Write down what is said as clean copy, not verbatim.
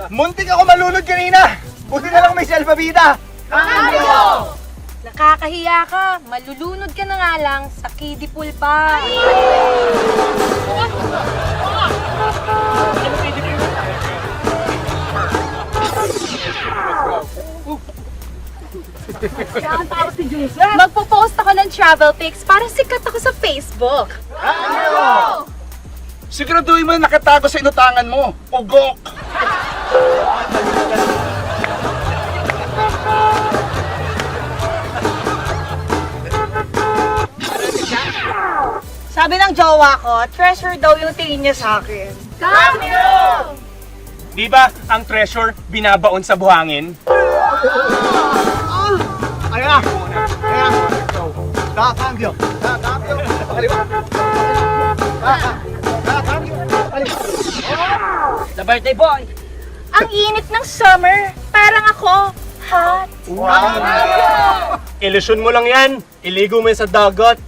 Muntik ako malunod kanina! Buti na lang may salvavida! Cambio! Nakakahiya ka. Malulunod ka na nga lang sa kiddie pool pa. Magpo-post ako ng travel pics para sikat ako sa Facebook. Siguraduhin mo na nakatago sa inutangan mo. Ugok! Sabi ng jowa ko, treasure daw yung tingin niya sa akin. Cambio! Di ba ang treasure binabaon sa buhangin? Ayan! Ayan! Kakambyo! Kakambyo! Pakaliwa! Kakambyo! Pakaliwa! The birthday boy! Ang init ng summer. Parang ako. Hot. Ilusyon mo lang yan. Iligo mo yan sa dagat.